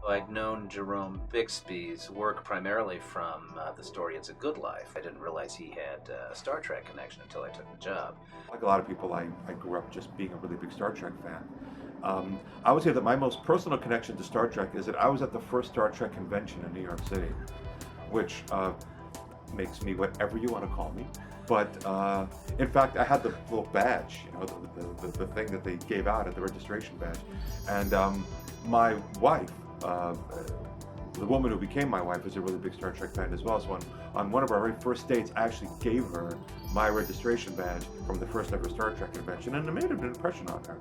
I'd known Jerome Bixby's work primarily from the story It's a Good Life. I didn't realize he had a Star Trek connection until I took the job. Like a lot of people, I grew up just being a really big Star Trek fan. I would say that my most personal connection to Star Trek is that I was at the first Star Trek convention in New York City, which makes me whatever you want to call me. But in fact, I had the little badge, you know, the thing that they gave out at the registration badge. And my wife, the woman who became my wife, is a really big Star Trek fan as well. So on one of our very first dates, I actually gave her my registration badge from the first ever Star Trek convention, and it made an impression on her.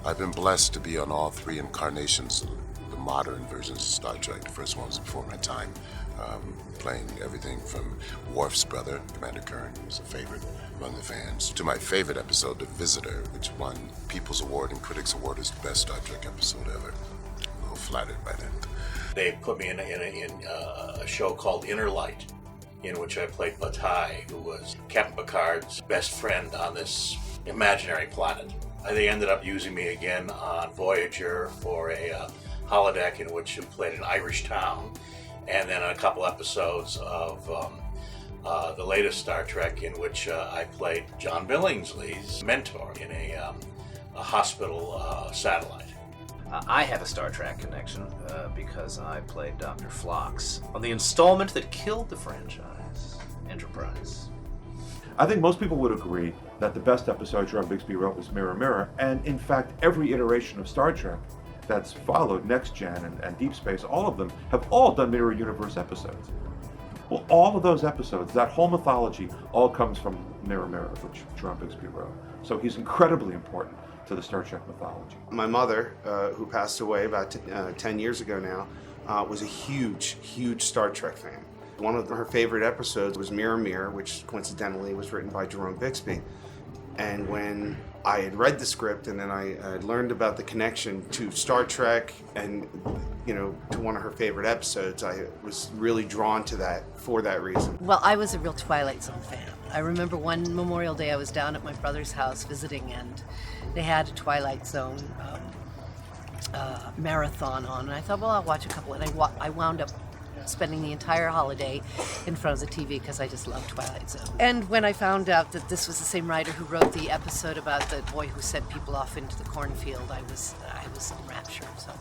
I've been blessed to be on all three incarnations of the modern versions of Star Trek. The first one was before my time, playing everything from Worf's brother, Commander Kurn, who was a favorite among the fans, to my favorite episode, The Visitor, which won People's Award and Critics Award as the best Star Trek episode ever. I'm a little flattered by that. They put me in a show called Inner Light, in which I played Bataille, who was Captain Picard's best friend on this imaginary planet. They ended up using me again on Voyager for a holodeck in which I played an Irish town, and then a couple episodes of the latest Star Trek in which I played John Billingsley's mentor in a hospital satellite. I have a Star Trek connection because I played Dr. Phlox on the installment that killed the franchise, Enterprise. I think most people would agree that the best episode Jerome Bixby wrote was Mirror Mirror, and in fact every iteration of Star Trek that's followed, Next Gen and Deep Space, all of them have all done Mirror Universe episodes. Well, all of those episodes, that whole mythology, all comes from Mirror Mirror, which Jerome Bixby wrote. So he's incredibly important to the Star Trek mythology. My mother, who passed away about 10 years ago now, was a huge Star Trek fan. One of her favorite episodes was Mirror Mirror, which coincidentally was written by Jerome Bixby. And when I had read the script and then I learned about the connection to Star Trek and, you know, to one of her favorite episodes, I was really drawn to that for that reason. Well, I was a real Twilight Zone fan. I remember one Memorial Day I was down at my brother's house visiting, and they had a Twilight Zone marathon on, and I thought, well, I'll watch a couple, and I wound up spending the entire holiday in front of the TV because I just loved Twilight Zone. And when I found out that this was the same writer who wrote the episode about the boy who sent people off into the cornfield, I was in rapture. So.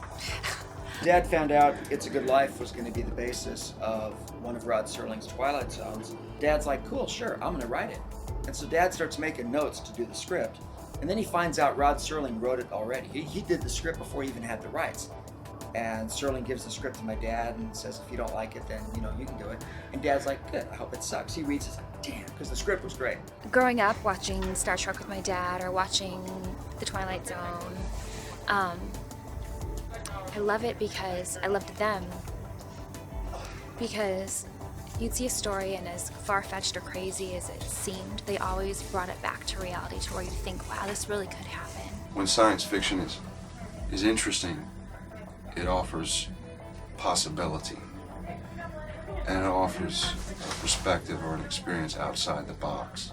Dad found out It's a Good Life was going to be the basis of one of Rod Serling's Twilight Zones. Dad's like, cool, sure, I'm going to write it. And so Dad starts making notes to do the script, and then he finds out Rod Serling wrote it already. He did the script before he even had the rights. And Serling gives the script to my dad and says, if you don't like it, then, you know, you can do it. And Dad's like, good, I hope it sucks. He reads it, like, damn, because the script was great. Growing up watching Star Trek with my dad or watching The Twilight Zone, I love it because I loved them. Because you'd see a story, and as far-fetched or crazy as it seemed, they always brought it back to reality, to where you think, wow, this really could happen. When science fiction is interesting, it offers possibility, and it offers a perspective or an experience outside the box.